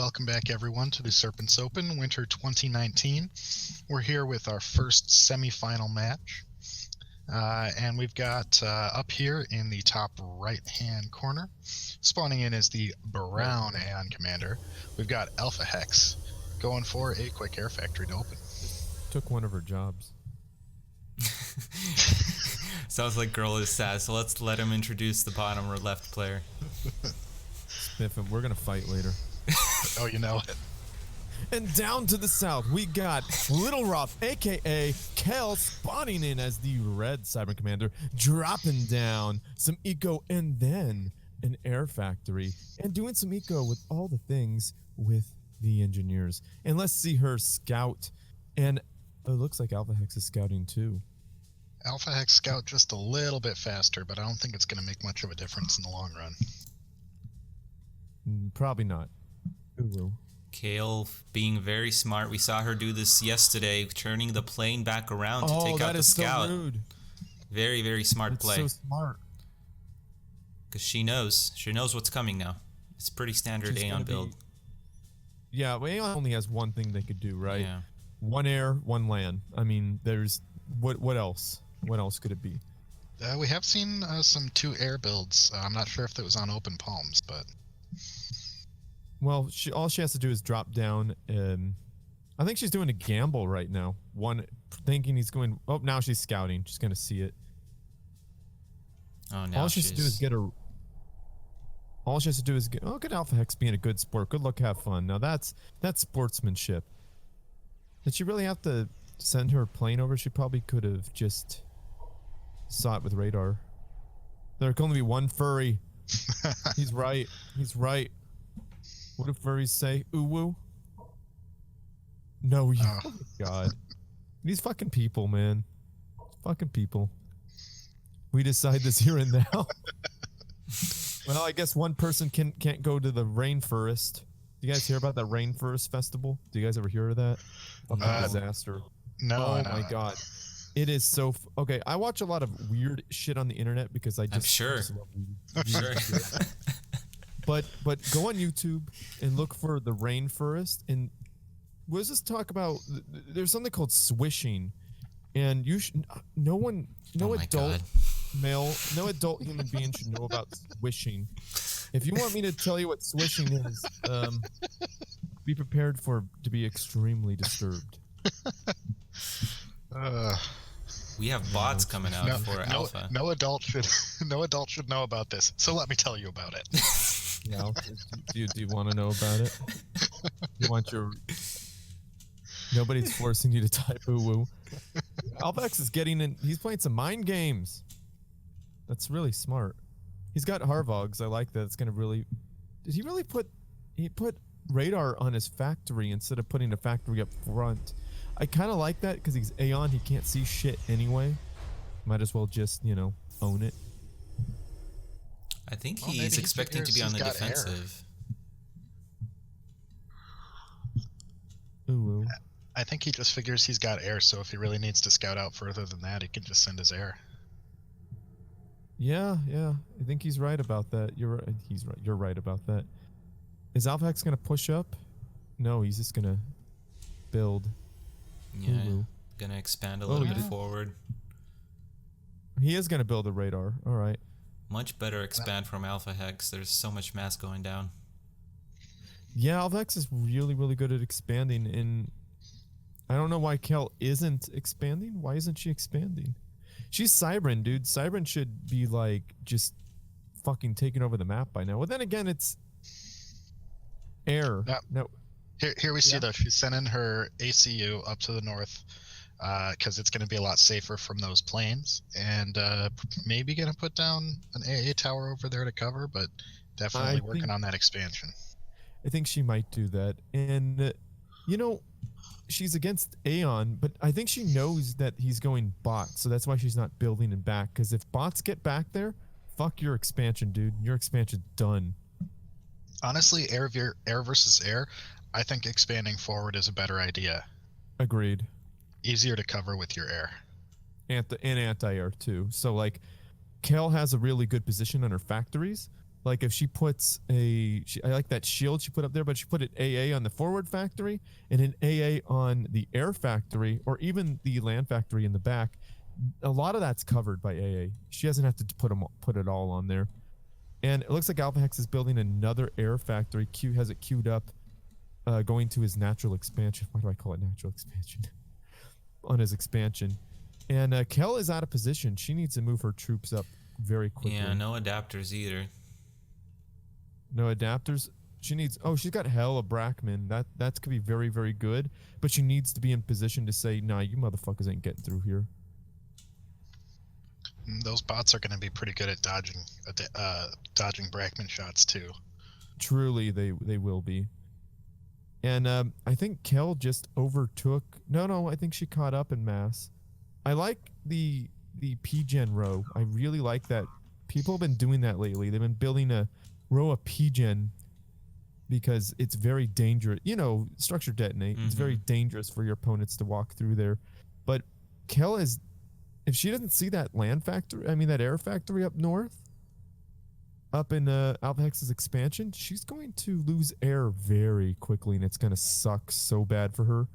welcome back everyone to the Serpents Open Winter 2019. We're here with our first semi-final match. And we've got up here in the top right-hand corner, spawning in as the brown Aeon Commander, we've got Alphahex going for a quick air factory to open. Took one of her jobs. Sounds like girl is sad, so let's let him introduce the bottom or left player. Spiffin, we're gonna fight later. Oh, you know it. And down to the south, we got LilRoh, aka Kel, spawning in as the red Cyber Commander, dropping down some eco and then an air factory, and doing some eco with all the things with the engineers. And let's see her scout. And it looks like Alphahex is scouting too. Alphahex scout just a little bit faster, but I don't think it's going to make much of a difference in the long run. Probably not. Ooh. Kale being very smart. We saw her do this yesterday, turning the plane back around to take out the scout. So rude. Very, very smart It's play. so smart. Because she knows what's coming now. It's pretty standard Aeon build. Yeah, well, Aeon only has one thing they could do, right? Yeah. One air, one land. I mean, there's what else? What else could it be? We have seen some 2 air builds. I'm not sure if it was on Open Palms, but... Well, all she has to do is drop down. I think she's doing a gamble right now. One thinking he's going. Oh, now she's scouting. She's gonna see it. Oh, now all she has to do is get her. All she has to do is get. Oh, good Alphahex being a good sport. Good luck, have fun. Now that's sportsmanship. Did she really have to send her plane over? She probably could have just saw it with radar. There can only be one furry. He's right. He's right. What do furries say? Ooh woo? No, you. Oh my God. These fucking people, man. Fucking people. We decide this here and now. Well, I guess one person can't go to the rainforest. Do you guys hear about that rainforest festival? Do you guys ever hear of that? Fucking disaster. No. Oh my God. It is so. Okay, I watch a lot of weird shit on the internet because I just. I'm sure. I'm sure. But go on YouTube and look for the rainforest, and let's just talk about. There's something called swishing, and you should. No adult human being should know about swishing. If you want me to tell you what swishing is, be prepared to be extremely disturbed. We have bots coming out for Alpha. No adult should know about this. So let me tell you about it. Yeah, do you want to know about it? You want your... Nobody's forcing you to type ooh-woo. Alphahex is getting in... He's playing some mind games. That's really smart. He's got Harvogs. I like that. It's going to really... Did he really put... He put radar on his factory instead of putting a factory up front. I kind of like that because he's Aeon. He can't see shit anyway. Might as well just, own it. I think he's expecting to be on the defensive. Ooh. I think he just figures he's got air, so if he really needs to scout out further than that, he can just send his air. Yeah. I think he's right about that. You're right. He's right. You're right about that. Is Alphahex gonna push up? No, he's just gonna build. Yeah, gonna expand a little bit forward. He is gonna build a radar. All right. Much better expand from Alphahex. There's so much mass going down. Yeah, Alphahex is really, really good at expanding, and I don't know why Kel isn't expanding. Why isn't she expanding? She's Cybran, dude. Cybran should be like just fucking taking over the map by now. Well, then again, it's air. No. Here we see though. She's sending her ACU up to the north. Because it's going to be a lot safer from those planes, and maybe going to put down an AA tower over there to cover, but definitely working on that expansion. I think she might do that, and she's against Aeon, but I think she knows that he's going bot, so that's why she's not building him back, because if bots get back there, fuck your expansion, dude. Your expansion's done. Honestly, air versus air, I think expanding forward is a better idea. Agreed. Easier to cover with your air. And anti-air too. So like Kel has a really good position on her factories, Like if she puts I like that shield she put up there, but she put an AA on the forward factory and an AA on the air factory, or even the land factory in the back. A lot of that's covered by AA. She doesn't have to put it all on there. And it looks like Alphahex is building another air factory. Q has it queued up, going to his natural expansion. Why do I call it natural expansion? On his expansion. And Kel is out of position. She needs to move her troops up very quickly. Yeah, no adapters either. No adapters. She needs. Oh, she's got Hella Brackman. That could be very, very good. But she needs to be in position to say, "Nah, you motherfuckers ain't getting through here." Those bots are going to be pretty good at dodging Brackman shots too. Truly, they will be. And I think Kel just overtook. No, I think she caught up in mass. I like the P-Gen row. I really like that. People have been doing that lately. They've been building a row of P-Gen because it's very dangerous. You know, structure detonate. It's very dangerous for your opponents to walk through there. But Kel is, if she doesn't see that land factory, that air factory up north, up in Alphahex's expansion, she's going to lose air very quickly, and it's going to suck so bad for her.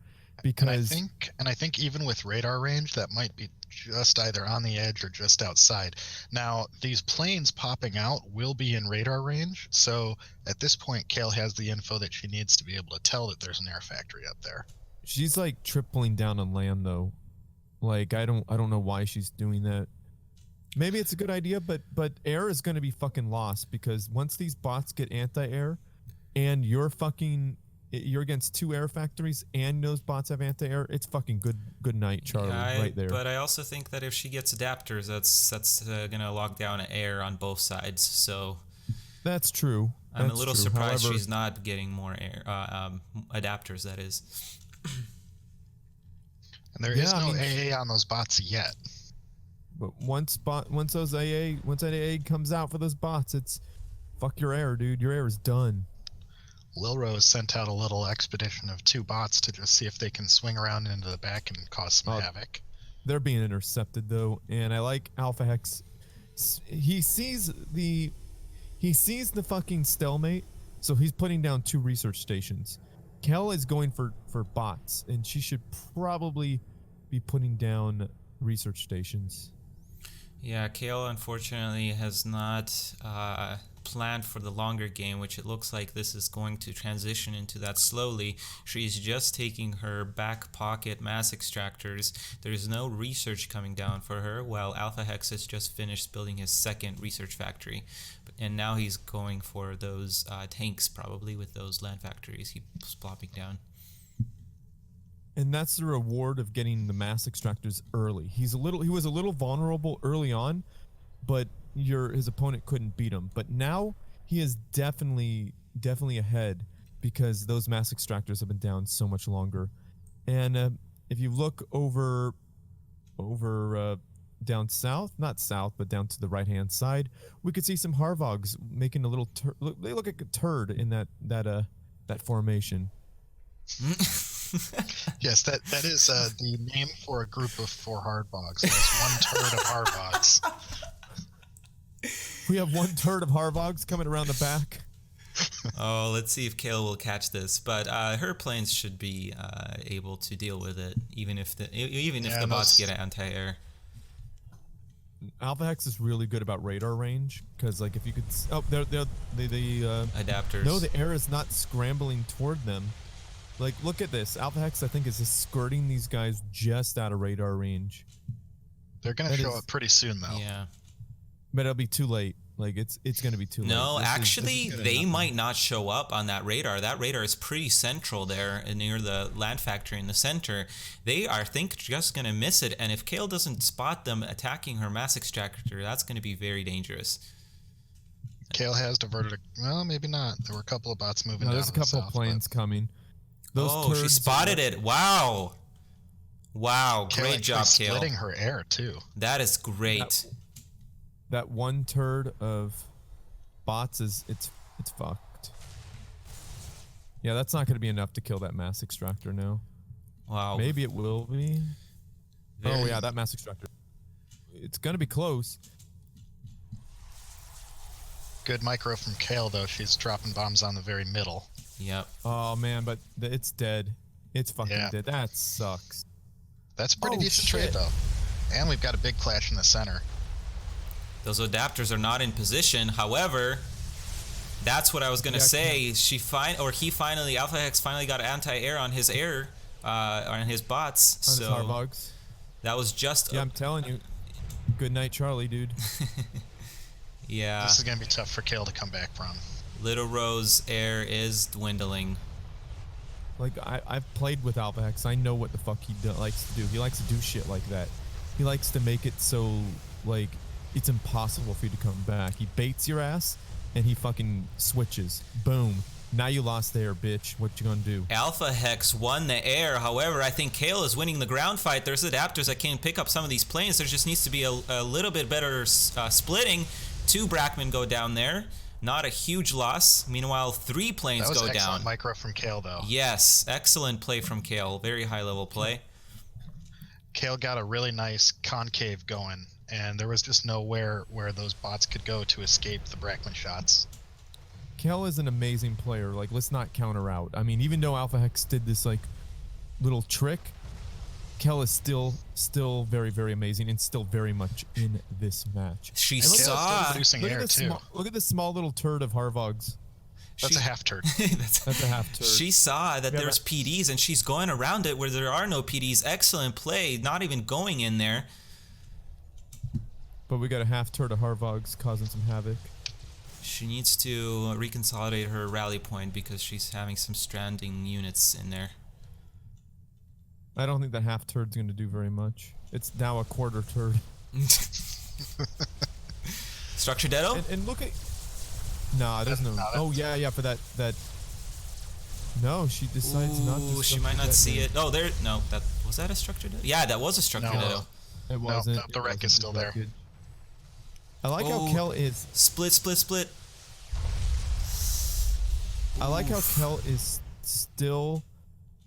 Because and I think even with radar range, that might be just either on the edge or just outside. Now, these planes popping out will be in radar range, so at this point, Kale has the info that she needs to be able to tell that there's an air factory up there. She's like tripling down on land, though. Like I don't know why she's doing that. Maybe it's a good idea, but air is going to be fucking lost, because once these bots get anti-air, and you're against two air factories, and those bots have anti-air, it's fucking good night, Charlie, right there. But I also think that if she gets adapters, that's gonna lock down air on both sides. So that's true. I'm a little surprised she's not getting more air adapters. That is. And there is no AA on those bots yet. But once that AA comes out for those bots, it's fuck your air, dude. Your air is done. LilRoh has sent out a little expedition of 2 bots to just see if they can swing around into the back and cause some havoc. They're being intercepted though, and I like Alphahex. He sees the fucking stalemate, so he's putting down 2 research stations. Kel is going for bots, and she should probably be putting down research stations. Yeah, Kale unfortunately has not planned for the longer game, which it looks like this is going to transition into that slowly. She's just taking her back pocket mass extractors. There's no research coming down for her, while Alphahex has just finished building his second research factory. And now he's going for those tanks, probably, with those land factories he's plopping down. And that's the reward of getting the mass extractors early. He was a little vulnerable early on, but his opponent couldn't beat him. But now he is definitely ahead, because those mass extractors have been down so much longer. And if you look over down south, not south, but down to the right-hand side, we could see some Harvogs making a little they look like a turd in that formation. Yes, that is the name for a group of 4 Harvogs. There's one turd of Harvogs. We have one turd of Harvogs coming around the back. Oh, let's see if Kale will catch this. But her planes should be able to deal with it, even if the bots get anti-air. Alphahex is really good about radar range, because like if you could, they're adapters. No, the air is not scrambling toward them. Like, look at this. Alphahex, I think, is just skirting these guys just out of radar range. They're gonna show up pretty soon, though. Yeah, but it'll be too late. Like it's gonna be too late. No, actually, they might not show up on that radar. That radar is pretty central there near the land factory in the center. They are, I think, just gonna miss it. And if Kale doesn't spot them attacking her mass extractor, that's gonna be very dangerous. Kale has diverted. Well, maybe not. There were a couple of bots moving. There's a couple of planes coming. She spotted it. Wow. Great job, Kale. Splitting her air too. That is great. That one turd of bots it's fucked. Yeah, that's not going to be enough to kill that mass extractor now. Wow. Maybe it will be. Oh yeah, that mass extractor. It's going to be close. Good micro from Kale, though. She's dropping bombs on the very middle. Yep. Oh man, but it's dead. It's fucking dead. That sucks. That's a pretty decent trade, though. And we've got a big clash in the center. Those adapters are not in position. However, that's what I was gonna say. He finally, Alphahex finally got anti-air on his on his bots. On so his Harbugs. that was just. Yeah, I'm telling you. Good night, Charlie, dude. Yeah. This is gonna be tough for Kale to come back from. LilRoh's air is dwindling. Like, I've played with Alphahex. I know what the fuck he likes to do. He likes to do shit like that. He likes to make it so, like, it's impossible for you to come back. He baits your ass, and he fucking switches. Boom. Now you lost the air, bitch. What you gonna do? Alphahex won the air. However, I think Kale is winning the ground fight. There's adapters that can pick up some of these planes. There just needs to be a little bit better splitting. 2 Brackmen go down there. Not a huge loss. Meanwhile, 3 planes go down. That was excellent micro from Kale, though. Yes, excellent play from Kale. Very high level play. Kale got a really nice concave going, and there was just nowhere where those bots could go to escape the Brackman shots. Kale is an amazing player. Like, let's not counter out. I mean, even though Alphahex did this, like, little trick, Kale is still very, very amazing and still very much in this match. She Kale's saw. still producing air, too. Look at this small little turd of Harvogs. That's a half turd. That's a half turd. She saw that there's PDs and she's going around it where there are no PDs. Excellent play. Not even going in there. But we got a half turd of Harvogs causing some havoc. She needs to reconsolidate her rally point because she's having some stranding units in there. I don't think that half turd's going to do very much. It's now a quarter turd. Structure Deado? And look at... Nah, there's no... Oh, yeah, for that... No, she decides not to... She might not see it. Oh, there... No, that... Was that a Structure Deado? Yeah, that was a Structure Deado. It wasn't. No, the wreck is still there. I like how Kel is... Split. I like how Kel is still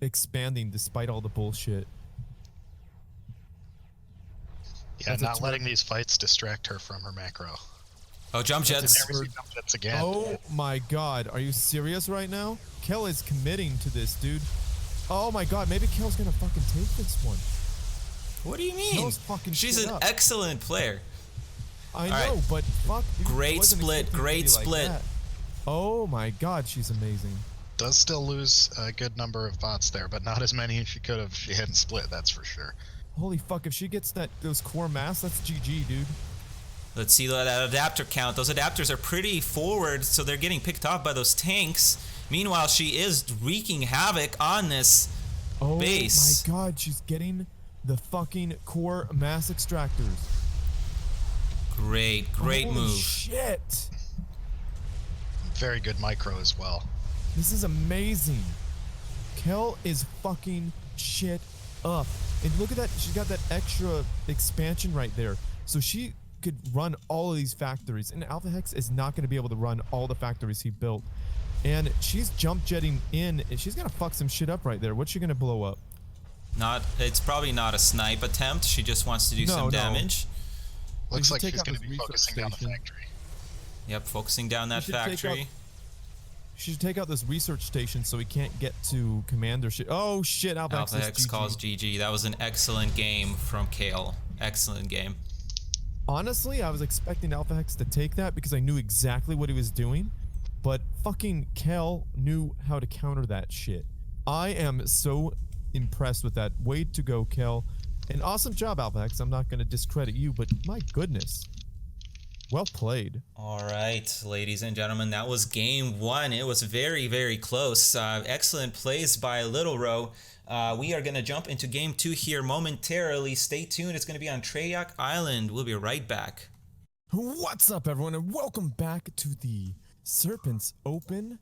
expanding despite all the bullshit. Yeah, not letting these fights distract her from her macro. Oh, jump jets. Jump jets again. Oh my god, are you serious right now? Kel is committing to this, dude. Oh my god, maybe Kel's gonna fucking take this one. What do you mean? She's an excellent player. I know, but fuck. Great split. Like oh my god, she's amazing. Does still lose a good number of bots there, but not as many as she could have if she hadn't split, that's for sure. Holy fuck, if she gets those core mass, that's GG, dude. Let's see that adapter count. Those adapters are pretty forward, so they're getting picked off by those tanks. Meanwhile, she is wreaking havoc on this base. Oh my god, she's getting the fucking core mass extractors. Great move. Holy shit. Very good micro as well. This is amazing. Kel is fucking shit up. And look at that. She's got that extra expansion right there. So she could run all of these factories. And Alphahex is not going to be able to run all the factories he built. And she's jump jetting in. And she's going to fuck some shit up right there. What's she going to blow up? It's probably not a snipe attempt. She just wants to do some damage. Looks like she's going to be focusing down the factory. Yep, focusing down that factory. She should take out this research station so he can't get to commander shit. Oh shit, Alphahex calls GG. That was an excellent game from Kale. Excellent game. Honestly, I was expecting Alphahex to take that because I knew exactly what he was doing, but fucking Kale knew how to counter that shit. I am so impressed with that. Way to go, Kale. An awesome job, Alphahex. I'm not going to discredit you, but my goodness. Well played. All right, ladies and gentlemen, that was game 1. It was very, very close. Excellent plays by LilRoh. We are going to jump into game 2 here momentarily. Stay tuned. It's going to be on Treyarch Island. We'll be right back. What's up, everyone, and welcome back to the Serpents Open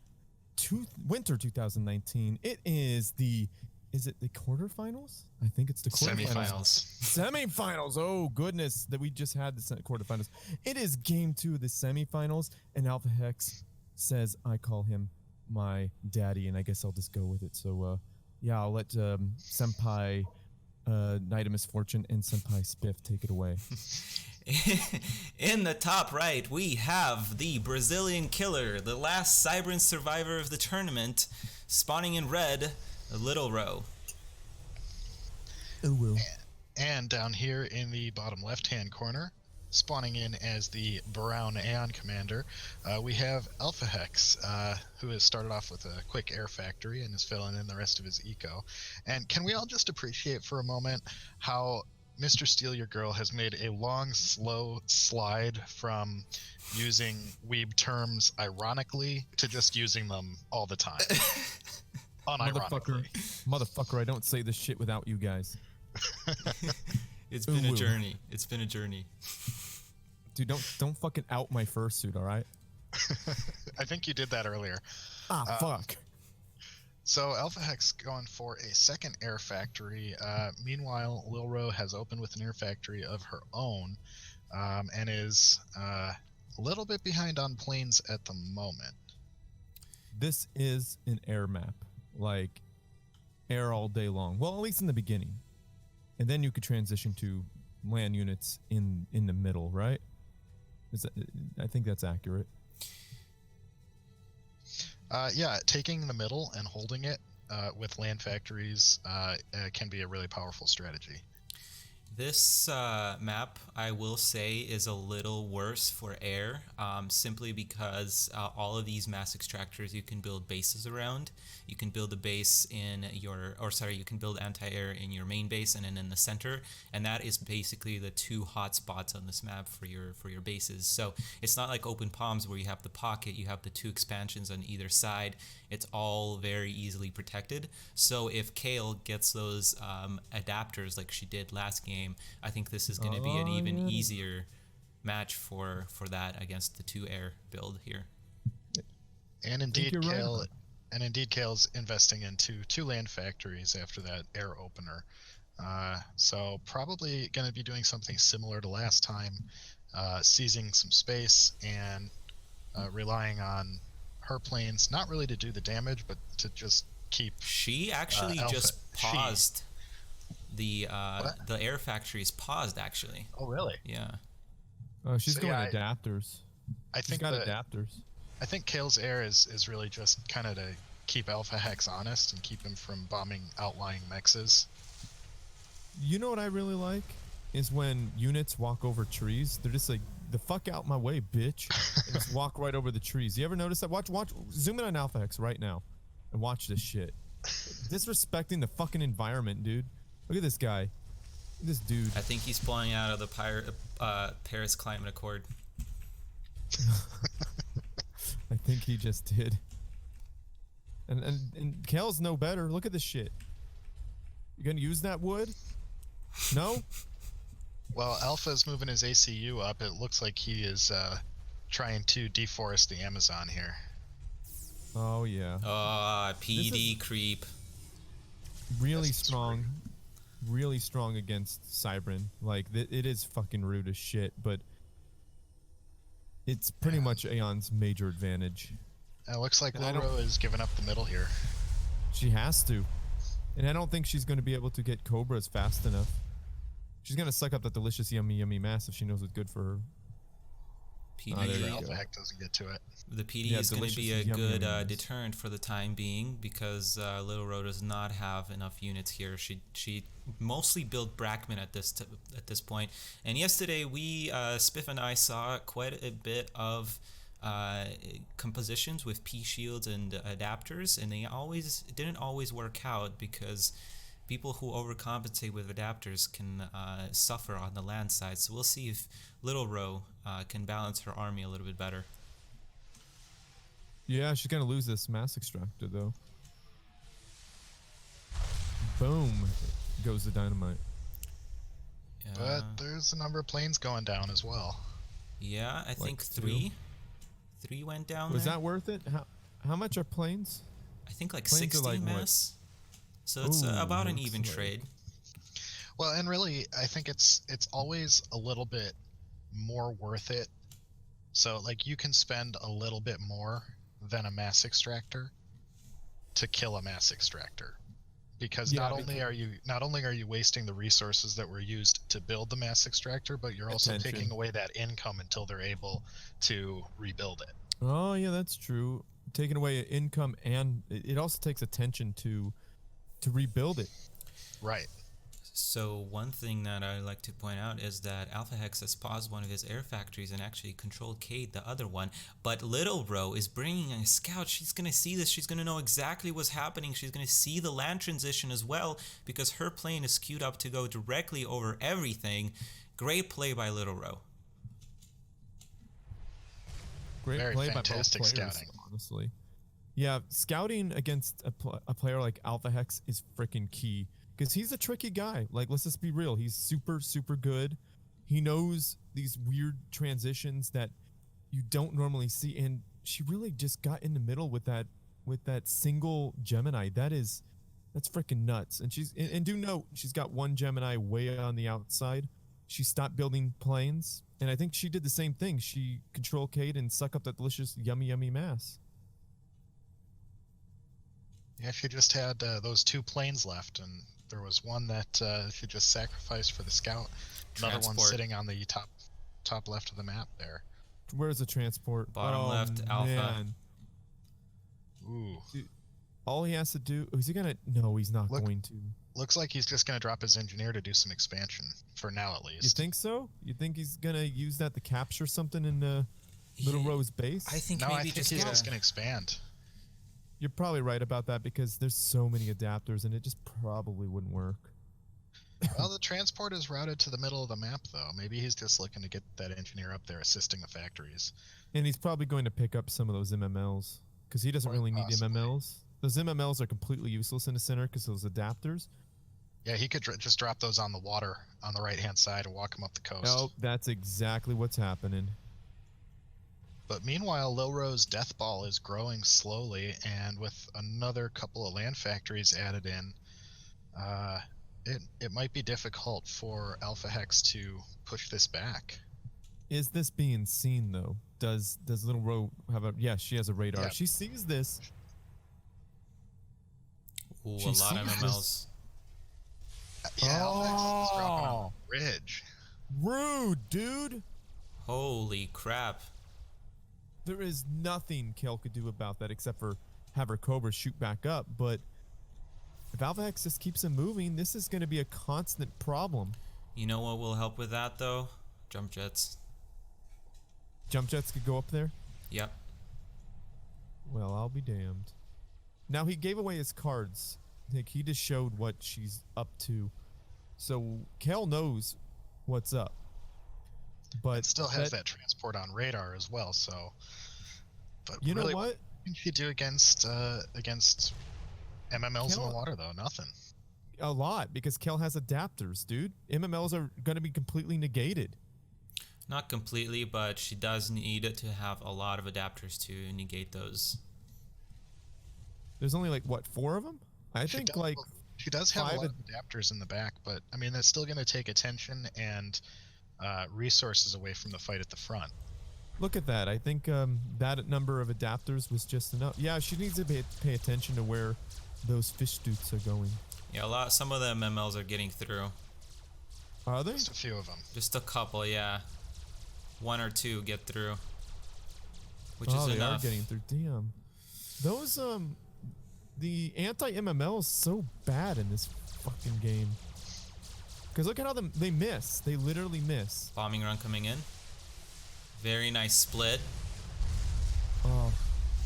Winter 2019. It is the... Is it the quarterfinals? I think it's the quarterfinals. Semifinals. Oh, goodness. That we just had the quarterfinals. It is game 2 of the semifinals, and Alphahex says I call him my daddy, and I guess I'll just go with it. So, yeah, I'll let Senpai Nite of Misfortune and Senpai Spiff take it away. In the top right, we have the Brazilian killer, the last Cybran survivor of the tournament, spawning in red, LilRoh. It will. And down here in the bottom left-hand corner, spawning in as the brown Aeon commander, we have Alphahex, who has started off with a quick air factory and is filling in the rest of his eco. And can we all just appreciate for a moment how Mr. Steal Your Girl has made a long, slow slide from using weeb terms ironically to just using them all the time. Unironically. Motherfucker, I don't say this shit without you guys. It's been a journey. It's been a journey. Dude, don't fucking out my fursuit, all right? I think you did that earlier. Fuck. So Alphahex going for a second air factory. Meanwhile, LilRoh has opened with an air factory of her own, and is a little bit behind on planes at the moment. This is an air map, like air all day long. Well, at least in the beginning, and then you could transition to land units in the middle, right? I think that's accurate. Yeah, taking the middle and holding it with land factories can be a really powerful strategy. This map, I will say, is a little worse for air, simply because all of these mass extractors you can build bases around. You can build a base in your, you can build anti-air in your main base and then in the center, and that is basically the two hot spots on this map for your bases. So it's not like Open Palms where you have the pocket, you have the two expansions on either side. It's all very easily protected. So if Kale gets those adapters like she did last game, I think this is going to be an even easier match for that against the two air build here. And indeed, Kale's investing into two land factories after that air opener. So probably going to be doing something similar to last time, seizing some space and relying on her planes, not really to do the damage, but to just keep. She actually just paused. The air factories paused actually. Oh really? Yeah. Oh, she's going adapters. I think she's got adapters. I think Kale's air is really just kind of to keep Alphahex honest and keep him from bombing outlying mexes. You know what I really like is when units walk over trees. They're just like, the fuck out my way, bitch. And just walk right over the trees. You ever notice that? Watch, zoom in on Alphahex right now and watch this shit. Disrespecting the fucking environment, dude. Look at this guy. Look at this dude. I think he's pulling out of the Paris Climate Accord. I think he just did. And Kale's no better. Look at this shit. You gonna use that wood? No? Well, Alpha's moving his ACU up. It looks like he is trying to deforest the Amazon here. Oh, yeah. PD creep. Really strong. Really strong against Cybran. Like, it is fucking rude as shit, but it's pretty much Aeon's major advantage. It looks like LilRoh is giving up the middle here. She has to. And I don't think she's going to be able to get Cobras fast enough. She's going to suck up that delicious, yummy, yummy mass if she knows it's good for her. PD, Alphahex doesn't get to it. The PD is going to be a good deterrent for the time being because LilRoh does not have enough units here. She mostly built Brackman at this point. And yesterday we Spiff and I saw quite a bit of compositions with P shields and adapters, and they didn't always work out because people who overcompensate with adapters can suffer on the land side. So we'll see if LilRoh can balance her army a little bit better. Yeah, she's gonna lose this mass extractor though. Boom goes the dynamite. But there's a number of planes going down as well. Yeah, I think three went down. Was that worth it? How much are planes? I think like planes 60 like mass. So it's about an even trade. Well, and really, I think it's always a little bit more worth it. So, like, you can spend a little bit more than a mass extractor to kill a mass extractor. because Yeah, not only are you wasting the resources that were used to build the mass extractor, but you're also Attention. taking away that income until they're able to rebuild it. Oh yeah, that's true. Taking away income, and it also takes attention to rebuild it. Right. So one thing that I like to point out is that Alphahex has paused one of his air factories and actually controlled Cade, the other one. But LilRoh is bringing a scout. She's going to see this. She's going to know exactly what's happening. She's going to see the land transition as well because her plane is queued up to go directly over everything. Great play by LilRoh. Great Very play fantastic by both players, scouting. honestly. Yeah, scouting against a player like Alphahex is freaking key because he's a tricky guy. Like, let's just be real. He's super, super good. He knows these weird transitions that you don't normally see, and she really just got in the middle with that single Gemini. That's freaking nuts. And and do note she's got one Gemini way on the outside. She stopped building planes, and I think she did the same thing. She controlled Cade and suck up that delicious, yummy, yummy mass. Yeah, she just had those 2 planes left, and there was one that she just sacrificed for the scout. Another one sitting on the top left of the map there. Where's the transport? Bottom left, Alpha. Man. Ooh. Dude, all he has to do... Is he going to... No, he's not going to. Looks like he's just going to drop his engineer to do some expansion, for now at least. You think so? You think he's going to use that to capture something in LilRoh's base? I think no, maybe I think just he's just going to expand. You're probably right about that because there's so many adapters and it just probably wouldn't work. Well, the transport is routed to the middle of the map, though. Maybe he's just looking to get that engineer up there assisting the factories. And he's probably going to pick up some of those MMLs because he doesn't really need MMLs. Those MMLs are completely useless in the center because those adapters. Yeah, he could just drop those on the water on the right-hand side and walk them up the coast. Oh, that's exactly what's happening. But meanwhile, LilRoh's death ball is growing slowly, and with another couple of land factories added in, it might be difficult for Alphahex to push this back. Is this being seen though? Does LilRoh have a? Yeah, she has a radar. Yeah. She sees this. Ooh, a lot of MMLs. Yeah, Alphahex is dropping on the bridge. Rude, dude. Holy crap. There is nothing Kale could do about that except for have her Cobra shoot back up. But if Alphahex just keeps him moving, this is going to be a constant problem. You know what will help with that, though? Jump jets. Jump jets could go up there? Yep. Well, I'll be damned. Now, he gave away his cards. I think he just showed what she's up to. So, Kale knows what's up. But It still has that transport on radar as well, so... But you really, know what? can she do against MMLs in the water, though? Nothing. A lot, because Kale has adapters, dude. MMLs are going to be completely negated. Not completely, but she does need to have a lot of adapters to negate those. There's only, like, what, 4 of them? I think, like... She does have a lot of adapters in the back, but, I mean, that's still going to take attention and resources away from the fight at the front. Look at that. I think that number of adapters was just enough. Yeah, she needs to pay attention to where those fish stoots are going. Yeah, some of the MMLs are getting through. Are they? Just a few of them. Just a couple, yeah. 1 or 2 get through. Which oh, is they enough. are getting through. Damn. Those, the anti-MML is so bad in this fucking game. Because look at how they miss. They literally miss. Bombing run coming in. Very nice split. Oh,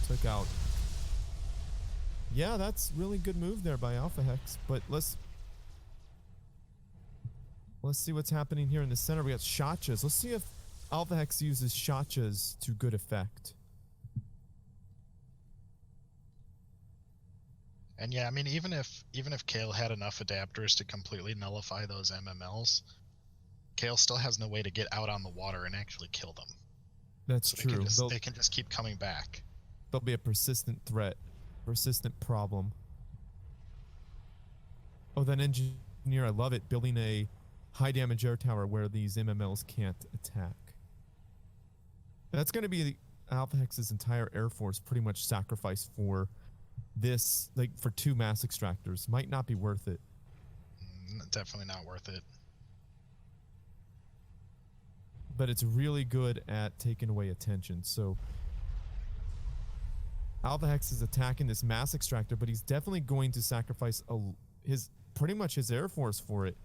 took out. Yeah, that's really good move there by Alphahex. But let's see what's happening here in the center. We got Shotchas. Let's see if Alphahex uses Shotchas to good effect. And yeah, I mean, even if Kale had enough adapters to completely nullify those MMLs, Kale still has no way to get out on the water and actually kill them. That's true. They can just keep coming back. There'll be a persistent threat, persistent problem. Oh, that engineer, I love it, building a high damage air tower where these MMLs can't attack. That's going to be Alphahex's entire air force pretty much sacrificed for this, like, for 2 mass extractors might not be worth it. Definitely not worth it. But it's really good at taking away attention. So Alphahex is attacking this mass extractor, but he's definitely going to sacrifice pretty much his air force for it.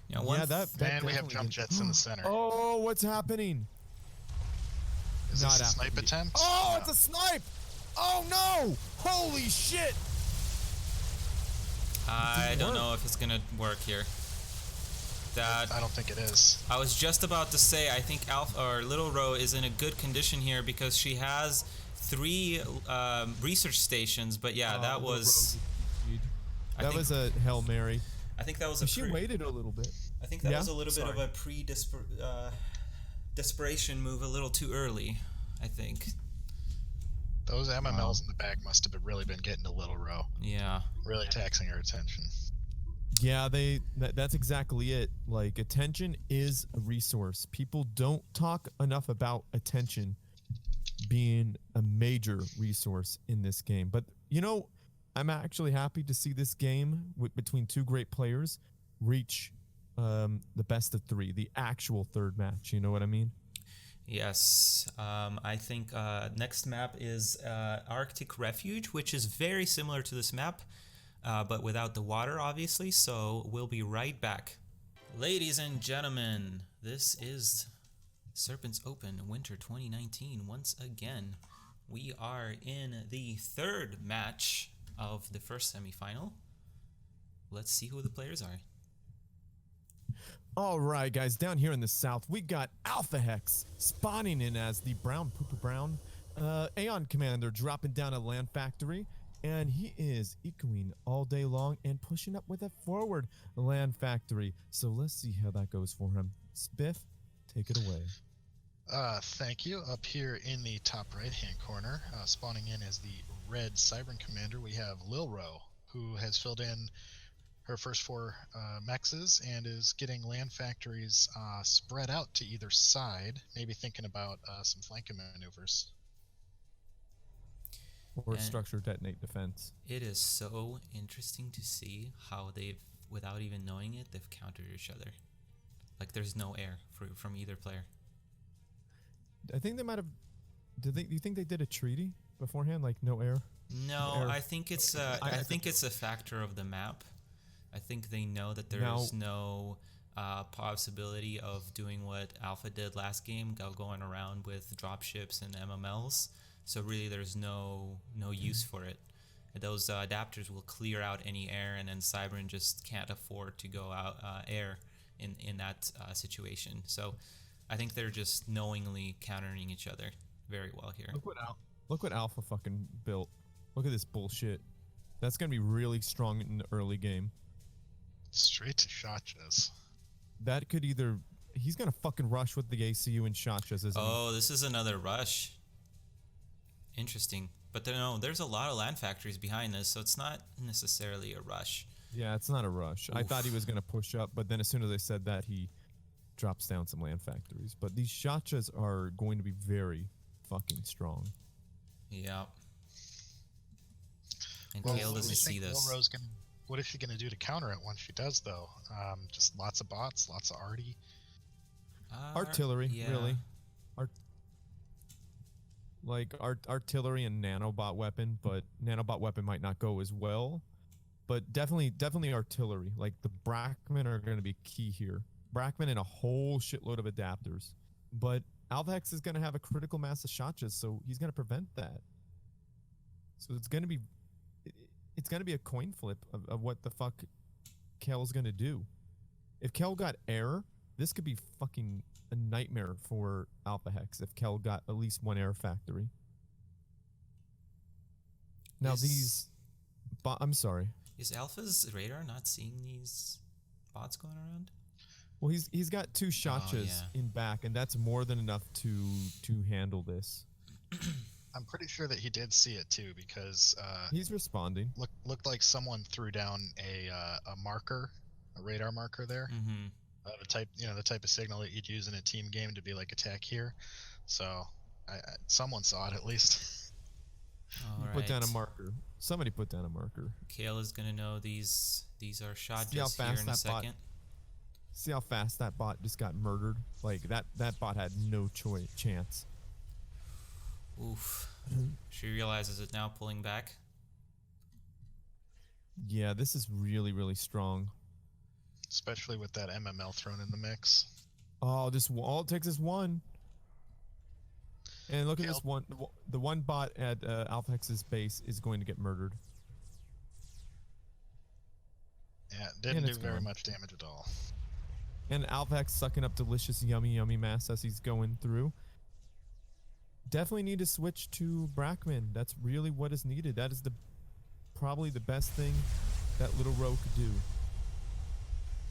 Yeah, that and we have jump jets in the center. Oh, what's happening? Is this a snipe attempt? Oh, No. it's a snipe! Oh no! Holy shit! I don't know if it's gonna work here. I don't think it is. I was just about to say, I think LilRoh is in a good condition here because she has 3 research stations. But yeah, that was a Hail Mary. I think that was a. She waited a little bit. I think that was a little bit of a desperation move, a little too early. I think. Those MMLs in the back must have really been getting to LilRoh. Yeah. Really taxing her attention. Yeah, that's exactly it. Like, attention is a resource. People don't talk enough about attention being a major resource in this game. But, you know, I'm actually happy to see this game between 2 great players reach the best of 3, the actual 3rd match. You know what I mean? Yes. I think next map is Arctic Refuge, which is very similar to this map. But without the water, obviously, so we'll be right back. Ladies and gentlemen, this is Serpents Open Winter 2019. Once again, we are in the 3rd match of the first semifinal. Let's see who the players are. All right, guys, down here in the south, we got Alphahex spawning in as the brown pooper brown Aeon Commander, dropping down a land factory. And he is ecoing all day long and pushing up with a forward land factory. So let's see how that goes for him. Spiff, take it away. Thank you. Up here in the top right-hand corner, spawning in as the red Cybern Commander, we have LilRoh, who has filled in her first 4 mexes and is getting land factories spread out to either side, maybe thinking about some flanking maneuvers. Or structure detonate defense. It is so interesting to see how they've, without even knowing it, they've countered each other. Like, there's no air from either player. I think they might have. Do you think they did a treaty beforehand, like no air? No, air. I think it's I think it's a factor of the map. I think they know that there's no possibility of doing what Alpha did last game, going around with dropships and MMLs. So really, there's no use for it. Those adapters will clear out any air, and then Cybern just can't afford to go out air in that situation. So I think they're just knowingly countering each other very well here. Look what Alpha fucking built. Look at this bullshit. That's gonna be really strong in the early game. Straight to Shotchas. That could either he's gonna fucking rush with the ACU and Shotchas, isn't he? Oh, this is another rush. Interesting. But there's a lot of land factories behind this, so it's not necessarily a rush. Yeah, it's not a rush. Oof. I thought he was going to push up, but then as soon as I said that, he drops down some land factories. But these Shotchas are going to be very fucking strong. Yeah. And Well, Kale doesn't see this. What is she going to do to counter it once she does, though? Just lots of bots, lots of arty. Artillery, yeah. really. Artillery and nanobot weapon, but nanobot weapon might not go as well. But definitely artillery. Like, the Brackmen are going to be key here. Brackmen and a whole shitload of adapters. But Alphahex is going to have a critical mass of Shotchas, so he's going to prevent that. So it's going to be a coin flip of what the fuck Kel's going to do. If Kel got air, this could be fucking a nightmare for Alphahex if Kel got at least 1 air factory. Now I'm sorry. Is Alpha's radar not seeing these bots going around? Well, he's got 2 Shotchas in back, and that's more than enough to handle this. I'm pretty sure that he did see it too, because he's responding. Looked like someone threw down a marker, a radar marker there. Mm-hmm. The type of signal that you'd use in a team game to be like attack here. So someone saw it at least. All Put down a right. marker. Somebody put down a marker. Kale is gonna know these are shot See how just here fast in a that bot- second. See how fast that bot just got murdered? Like that bot had no chance. Oof. She realizes it now, pulling back. Yeah, this is really, really strong. Especially with that MML thrown in the mix. Oh, all it takes is one. And look at Kale. this one. The one bot at Alphahex's base is going to get murdered. Yeah, didn't And do it's very gone. much damage at all. And Alphahex sucking up delicious, yummy, yummy mass as he's going through. Definitely need to switch to Brackman. That's really what is needed. That is probably the best thing that LilRoh could do.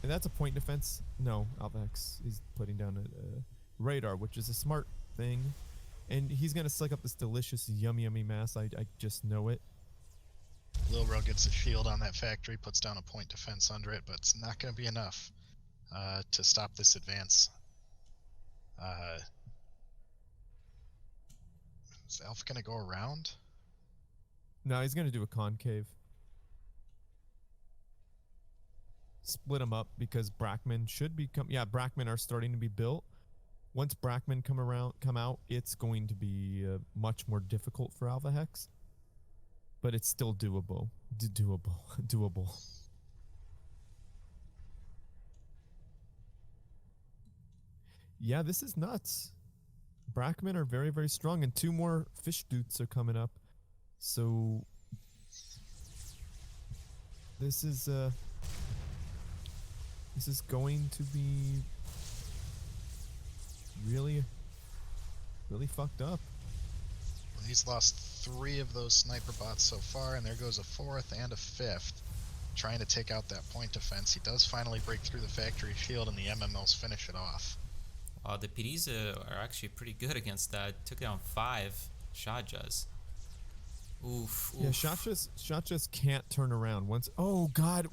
And that's a point defense. No, Alphahex is putting down a radar, which is a smart thing. And he's going to suck up this delicious, yummy, yummy mass. I just know it. LilRoh gets a shield on that factory, puts down a point defense under it, but it's not going to be enough to stop this advance. Is Alpha going to go around? No, he's going to do a concave. Split them up because Brackman should become... Yeah, Brackman are starting to be built. Once Brackman come out, it's going to be much more difficult for Alphahex. But it's still doable. Doable. Yeah, this is nuts. Brackman are very, very strong, and 2 more fish dudes are coming up. So this is going to be really, really fucked up. Well, he's lost 3 of those sniper bots so far, and there goes a 4th and a 5th. Trying to take out that point defense. He does finally break through the factory shield, and the MMLs finish it off. The PDs are actually pretty good against that. Took down 5 Shadjas. Oof. Yeah, Shotjas can't turn around once. Oh God,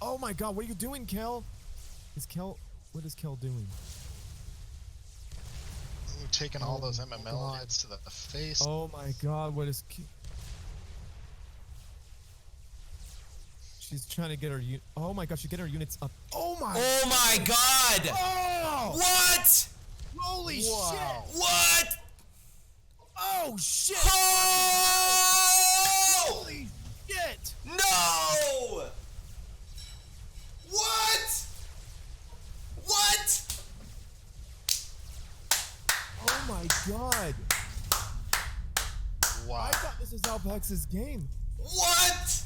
oh my God, what are you doing, Kel? What is Kel doing? Ooh, taking all those my MML God. hits to the face. Oh my God, what is... She's trying to get her oh my God, she's getting her units up. Oh my... Oh my God! Oh! What? Holy Wow. shit! What? Oh shit! Oh! Holy shit! No! What? What? Oh my God! Wow. I thought this was Alphahex's game. What?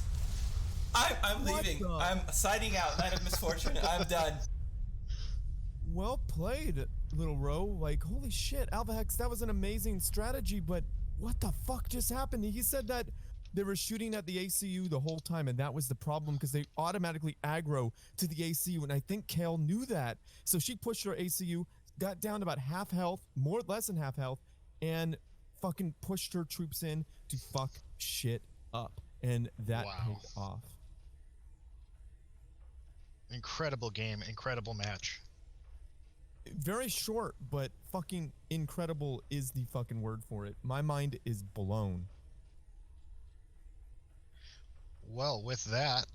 I'm What leaving. the- I'm signing out. Night of misfortune. I'm done. Well played, LilRoh. Like, holy shit, Alphahex, that was an amazing strategy, but what the fuck just happened? He said that they were shooting at the ACU the whole time, and that was the problem because they automatically aggro to the ACU, and I think Kale knew that. So she pushed her ACU, got down to about half health, less than half health, and fucking pushed her troops in to fuck shit up. And that Wow. paid off. Incredible game, incredible match. Very short, but fucking incredible is the fucking word for it. My mind is blown. Well, with that,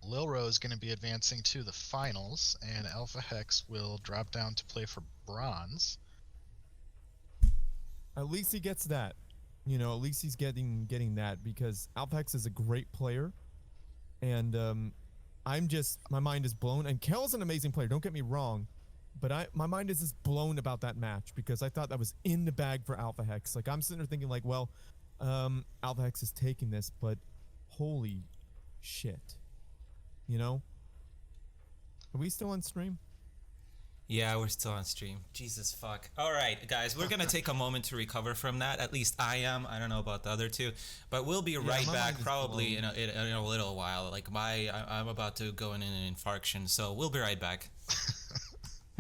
LilRoh is going to be advancing to the finals, and Alphahex will drop down to play for bronze. At least he gets that. You know, at least he's getting that because Alphahex is a great player. And my mind is blown. And Kel's an amazing player, don't get me wrong. But my mind is just blown about that match because I thought that was in the bag for Alphahex. Like, I'm sitting there thinking like, well, Alphahex is taking this, but holy shit. You know? Are we still on stream? Yeah, we're still on stream. Jesus fuck. All right, guys, we're gonna take a moment to recover from that. At least I am. I don't know about the other two, but we'll be right my back mind is probably in blown. a little while. Like I'm about to go in an infarction, so we'll be right back.